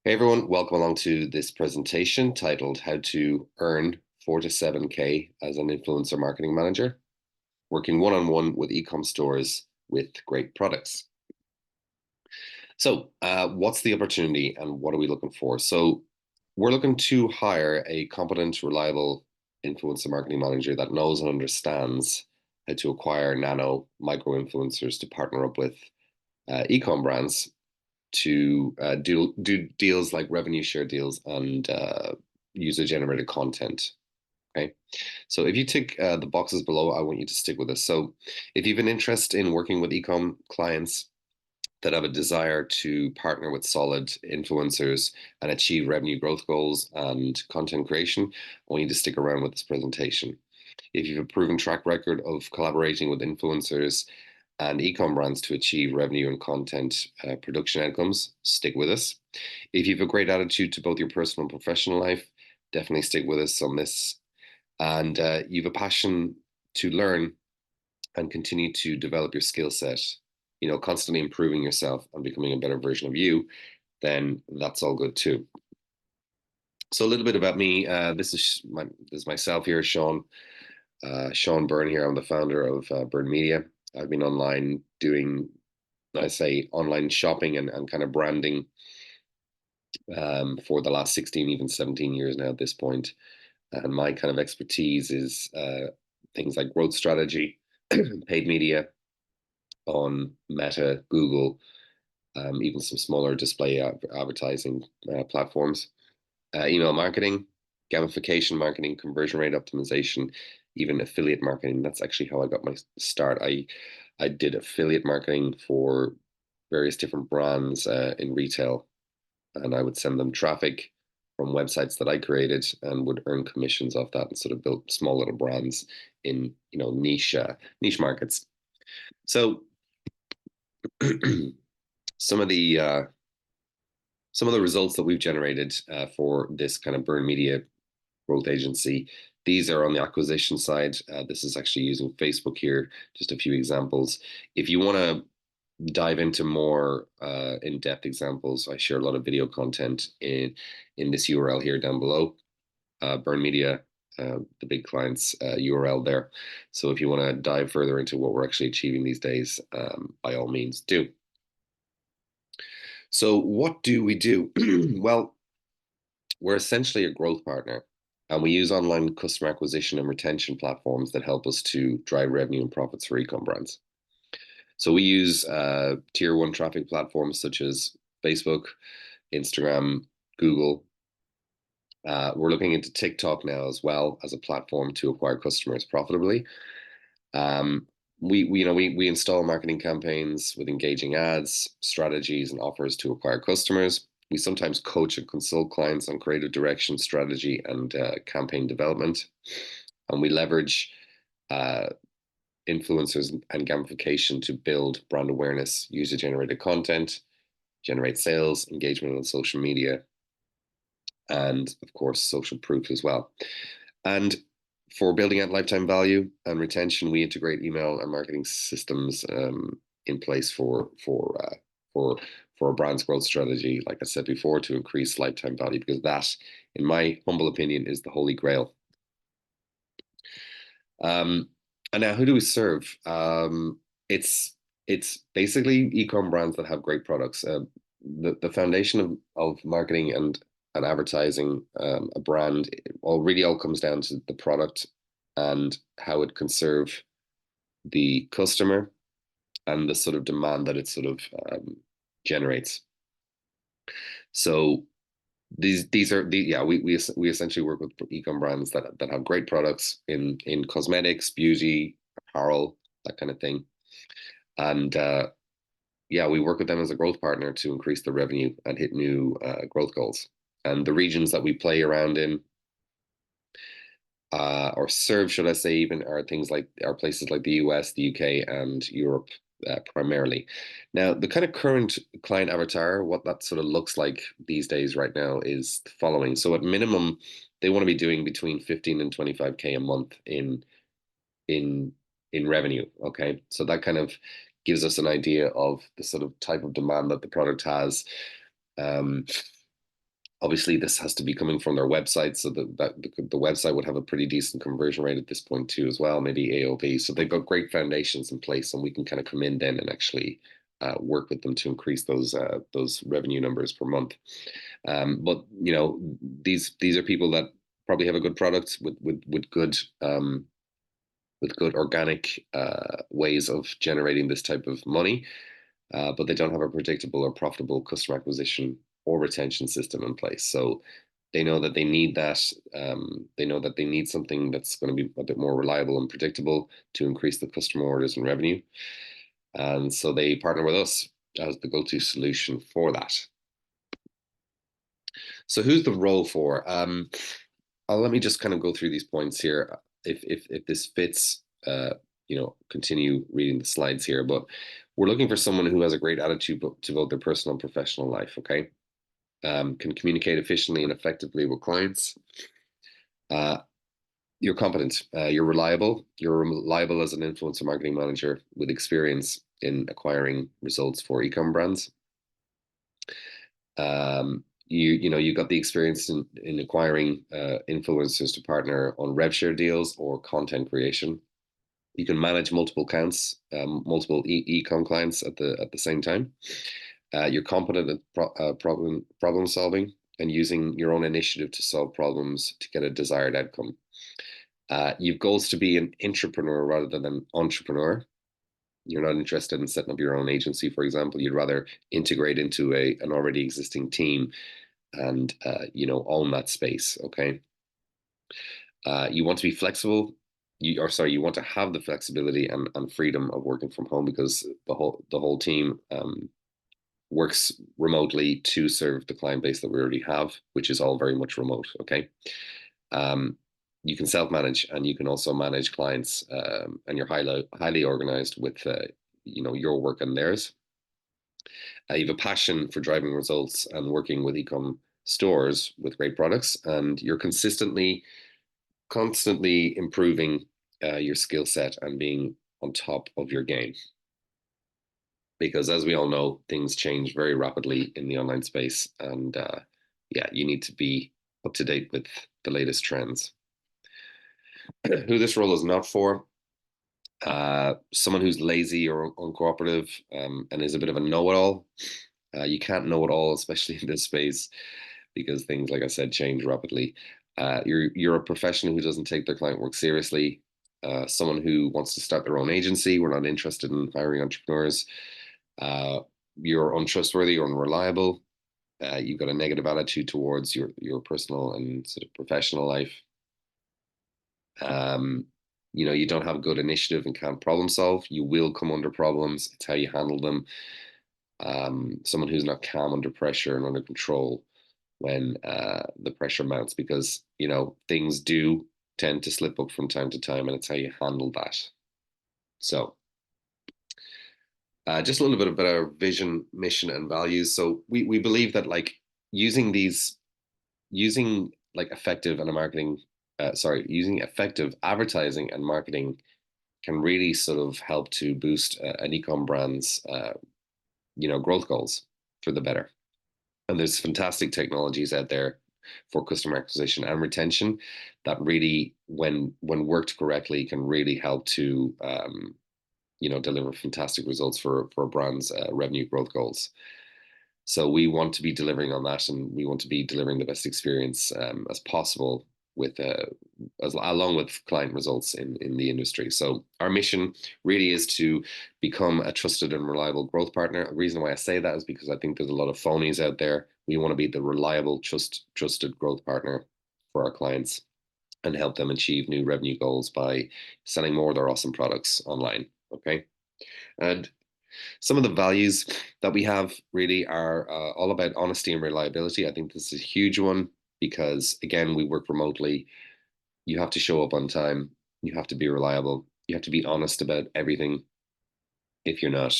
Hey everyone, welcome along to this presentation titled How to Earn 4 to 7K as an Influencer Marketing Manager, working one-on-one with ecom stores with great products. So, what's the opportunity and what are we looking for? So, we're looking to hire a competent, reliable influencer marketing manager that knows and understands how to acquire nano micro influencers to partner up with ecom brands to do deals like revenue share deals and user generated content. Okay. So if you tick the boxes below, I want you to stick with us. So if you've an interest in working with ecom clients that have a desire to partner with solid influencers and achieve revenue growth goals and content creation, I want you to stick around with this presentation. If you have a proven track record of collaborating with influencers and ecom brands to achieve revenue and content production outcomes, stick with us. If you have a great attitude to both your personal and professional life, definitely stick with us on this. And you have a passion to learn and continue to develop your skill set, constantly improving yourself and becoming a better version of you, then that's all good too. So a little bit about me. This is myself here, Sean. Sean Byrne here. I'm the founder of Byrne Media. I've been online doing, I say, online shopping and kind of branding for the last 16, even 17 years now at this point. And my kind of expertise is things like growth strategy, paid media on Meta, Google, even some smaller display advertising platforms, email marketing, gamification marketing, conversion rate optimization, even affiliate marketing. That's actually how I got my start. I did affiliate marketing for various different brands in retail, and I would send them traffic from websites that I created and would earn commissions off that and sort of build small little brands in niche markets. So some of the uh, some of the results that we've generated for this kind of Byrne Media growth agency. These are on the acquisition side. This is actually using Facebook here. Just a few examples. If you want to dive into more in-depth examples, I share a lot of video content in this URL here down below. Byrne Media, the big clients URL there. So if you want to dive further into what we're actually achieving these days, by all means do. So what do we do? Well, we're essentially a growth partner, and we use online customer acquisition and retention platforms that help us to drive revenue and profits for ecom brands. So we use tier one traffic platforms such as Facebook, Instagram, Google. We're looking into TikTok now as well as a platform to acquire customers profitably. Um, we install marketing campaigns with engaging ads, strategies, and offers to acquire customers. We sometimes coach and consult clients on creative direction, strategy, and campaign development. And we leverage uh, influencers and gamification to build brand awareness, user generated content, generate sales, engagement on social media, and of course, social proof as well. And for building out lifetime value and retention, we integrate email and marketing systems in place for for a brand's growth strategy. Like I said before, to increase lifetime value, because that, in my humble opinion, is the holy grail. Um, and now, who do we serve? It's basically e-com brands that have great products. The foundation of marketing and advertising a brand all comes down to the product and how it can serve the customer and the sort of demand that it sort of generates. So these are the yeah we essentially work with ecom brands that have great products in cosmetics, beauty, apparel, that kind of thing, and yeah, we work with them as a growth partner to increase the revenue and hit new growth goals. And the regions that we play around in or serve, should I say, even are things like are places like the US, the UK, and Europe primarily. Now, the kind of current client avatar, what that sort of looks like these days right now is the following. So at minimum, they want to be doing between 15 and 25K a month in in revenue. Okay. So that kind of gives us an idea of the sort of type of demand that the product has. Um, Obviously, this has to be coming from their website, so that the website would have a pretty decent conversion rate at this point too, as well, maybe AOV. So they've got great foundations in place, and we can kind of come in then and actually work with them to increase those revenue numbers per month. But these are people that probably have a good product with good organic ways of generating this type of money, but they don't have a predictable or profitable customer acquisition or retention system in place. So they know that they need that. They know that they need something that's going to be a bit more reliable and predictable to increase the customer orders and revenue. And so they partner with us as the go-to solution for that. So who's the role for? Let me just kind of go through these points here. If this fits, continue reading the slides here. But we're looking for someone who has a great attitude to both their personal and professional life. Okay, can communicate efficiently and effectively with clients. You're competent. You're reliable. You're reliable as an influencer marketing manager with experience in acquiring results for ecom brands. You got the experience in acquiring influencers to partner on rev share deals or content creation. You can manage multiple accounts, multiple ecom clients at the same time. You're competent at problem solving and using your own initiative to solve problems to get a desired outcome. You've goals to be an entrepreneur rather than an entrepreneur. You're not interested in setting up your own agency, for example. You'd rather integrate into an already existing team and own that space. Okay. You want to be flexible. You want to have the flexibility and freedom of working from home because the whole team works remotely to serve the client base that we already have, which is all very much remote. Okay. You can self-manage and you can also manage clients, and you're highly organized with your work and theirs. You have a passion for driving results and working with ecom stores with great products, and you're constantly improving your skill set and being on top of your game. Because as we all know, things change very rapidly in the online space, and you need to be up to date with the latest trends. Who this role is not for: someone who's lazy or uncooperative, and is a bit of a know-it-all. You can't know it all, especially in this space, because things, like I said, change rapidly. You're a professional who doesn't take their client work seriously. Someone who wants to start their own agency. We're not interested in hiring entrepreneurs. You're untrustworthy or unreliable. You've got a negative attitude towards your personal and sort of professional life. You don't have good initiative and can't problem solve. You will come under problems. It's how you handle them. Someone who's not calm under pressure and under control when the pressure mounts, because things do tend to slip up from time to time, and it's how you handle that. So just a little bit about our vision, mission, and values. So we believe that using effective and marketing, using effective advertising and marketing can really sort of help to boost an ecom brand's growth goals for the better. And there's fantastic technologies out there for customer acquisition and retention that really, when worked correctly, can really help to deliver fantastic results for a brand's revenue growth goals. So we want to be delivering on that, and we want to be delivering the best experience as possible with along with client results in the industry. So our mission really is to become a trusted and reliable growth partner. The reason why I say that is because I think there's a lot of phonies out there. We want to be the reliable, trusted growth partner for our clients and help them achieve new revenue goals by selling more of their awesome products online. Okay. And some of the values that we have really are all about honesty and reliability. I think this is a huge one because, again, we work remotely. You have to show up on time. You have to be reliable. You have to be honest about everything. If you're not,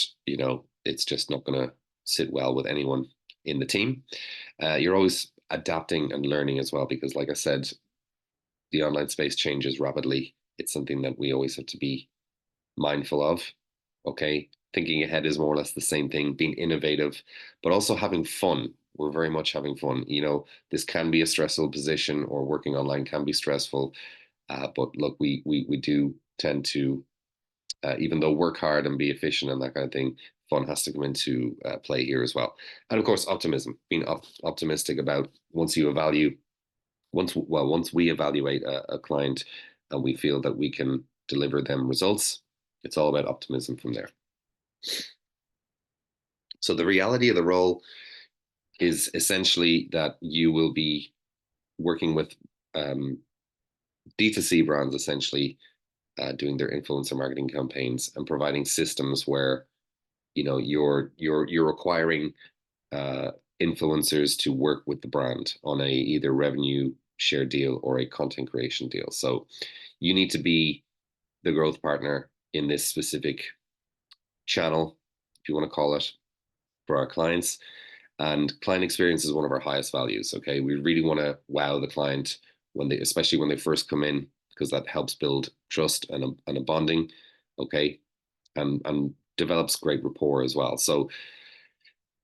it's just not going to sit well with anyone in the team. You're always adapting and learning as well because, like I said, the online space changes rapidly. It's something that we always have to be mindful of. Okay. Thinking ahead is more or less the same thing, being innovative, but also having fun. We're very much having fun. This can be a stressful position, or working online can be stressful. But look, we do tend to, even though work hard and be efficient and that kind of thing, fun has to come into play here as well. And of course, optimism, being optimistic about once we evaluate a client and we feel that we can deliver them results, it's all about optimism from there. So the reality of the role is essentially that you will be working with D2C brands, essentially doing their influencer marketing campaigns and providing systems where you're requiring uh, influencers to work with the brand on a either revenue share deal or a content creation deal. So you need to be the growth partner in this specific channel, if you want to call it, for our clients. And client experience is one of our highest values. Okay, we really want to wow the client especially when they first come in, because that helps build trust and a bonding. Okay, and develops great rapport as well. So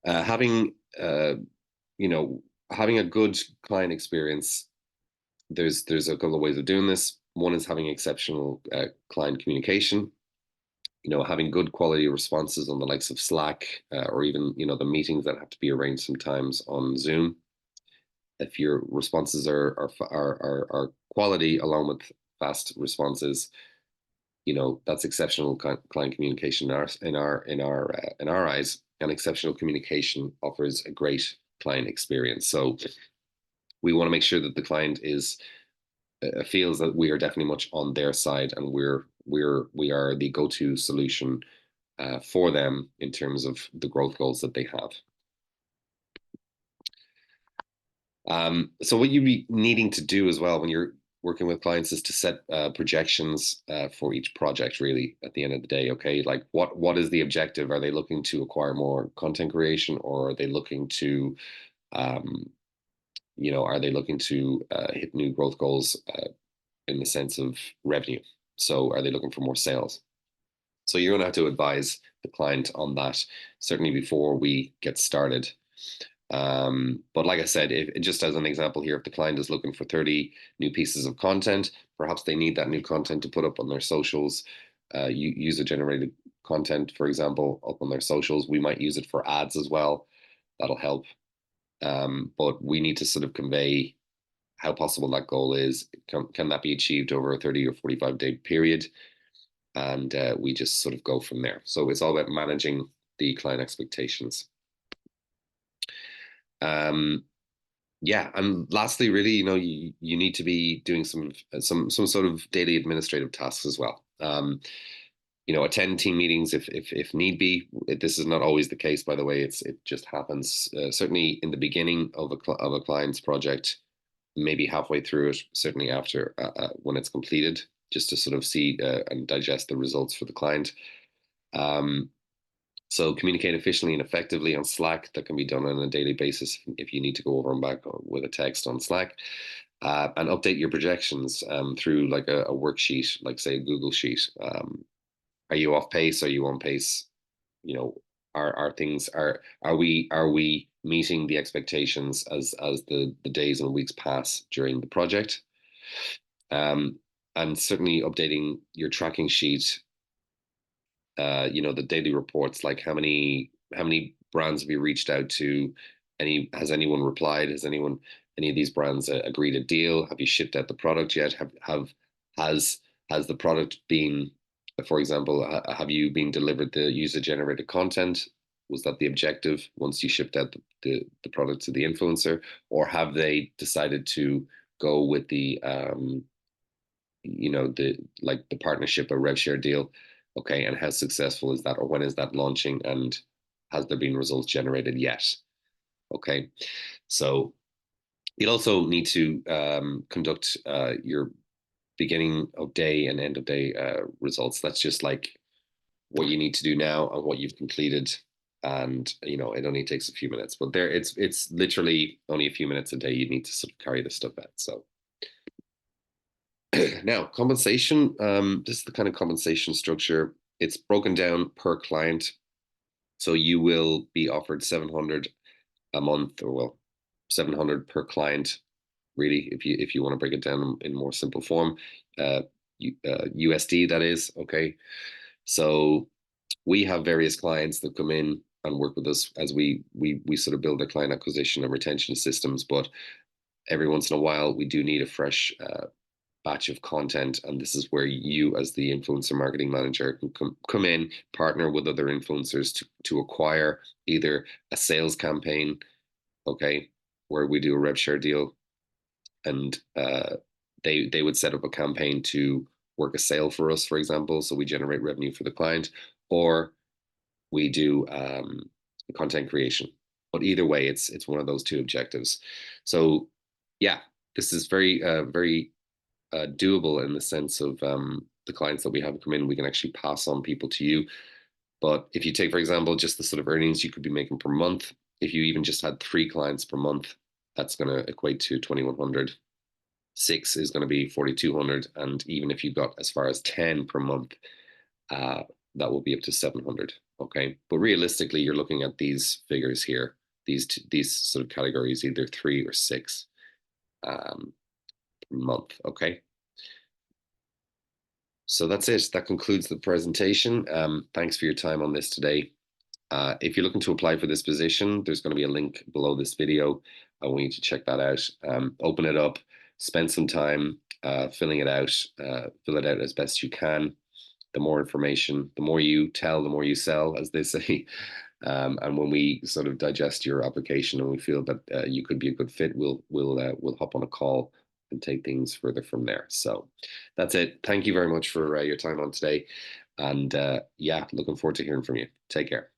having you know having a good client experience, there's a couple of ways of doing this. One is having exceptional client communication. Having good quality responses on the likes of Slack, or even the meetings that have to be arranged sometimes on Zoom. If your responses are quality along with fast responses, that's exceptional client communication in our eyes, and exceptional communication offers a great client experience. So we want to make sure that the client is feels that we are definitely much on their side, and we are the go-to solution for them in terms of the growth goals that they have. So what you be needing to do as well when you're working with clients is to set projections for each project, really, at the end of the day. Okay, like what is the objective? Are they looking to acquire more content creation, or are they looking to um, are they looking to hit new growth goals in the sense of revenue? So are they looking for more sales? So you're going to have to advise the client on that, certainly before we get started. But like I said, if just as an example here, if the client is looking for 30 new pieces of content, perhaps they need that new content to put up on their socials, user generated content, for example, up on their socials. We might use it for ads as well. That'll help. But we need to sort of convey how possible that goal is. Can that be achieved over a 30 or 45-day period? And we just sort of go from there. So it's all about managing the client expectations. Yeah, and lastly, really, you need to be doing some sort of daily administrative tasks as well. Attend team meetings if need be. This is not always the case, by the way. It just happens. Certainly in the beginning of a client's project, maybe halfway through it, certainly after when it's completed, just to sort of see and digest the results for the client. So communicate efficiently and effectively on Slack. That can be done on a daily basis if you need to go over and back with a text on Slack. And update your projections through like a worksheet, like say a Google Sheet. Are you off pace? Are you on pace? Are things are we meeting the expectations as the days and weeks pass during the project? And certainly updating your tracking sheet, the daily reports, like how many brands have you reached out to? Has anyone replied? Any of these brands agreed a deal? Have you shipped out the product yet? Has the product been, for example, have you been delivered the user generated content? Was that the objective once you shipped out the product to the influencer, or have they decided to go with the partnership, a rev share deal? Okay, and how successful is that, or when is that launching, and has there been results generated yet? Okay, so you'll also need to conduct your beginning of day and end of day results. That's just like what you need to do now and what you've completed. And it only takes a few minutes, but it's literally only a few minutes a day you need to sort of carry this stuff out. So now, compensation. This is the kind of compensation structure. It's broken down per client. So you will be offered 700 a month, or well, 700 per client, really, if you want to break it down in more simple form, uh, USD, that is. Okay, so we have various clients that come in and work with us as we sort of build their client acquisition and retention systems. But every once in a while, we do need a fresh batch of content, and this is where you, as the influencer marketing manager, can come in, partner with other influencers to acquire either a sales campaign, okay, where we do a rev share deal, and they would set up a campaign to work a sale for us, for example, so we generate revenue for the client, or we do content creation. But either way, it's one of those two objectives. So yeah, this is very doable in the sense of the clients that we have come in. We can actually pass on people to you. But if you take, for example, just the sort of earnings you could be making per month, if you even just had 3 clients per month, that's going to equate to 2,100. 6 is going to be 4,200, and even if you got as far as 10 per month, uh, that will be up to 700. Okay, but realistically, you're looking at these figures here, these sort of categories, either 3 or 6 per month. Okay, so that's it. That concludes the presentation. Thanks for your time on this today. If you're looking to apply for this position, there's going to be a link below this video. I want you to check that out. Open it up, spend some time filling it out, fill it out as best you can. The more information, the more you tell, the more you sell, as they say. And when we sort of digest your application and we feel that you could be a good fit, we'll hop on a call and take things further from there. So that's it. Thank you very much for your time on today, and yeah, looking forward to hearing from you. Take care.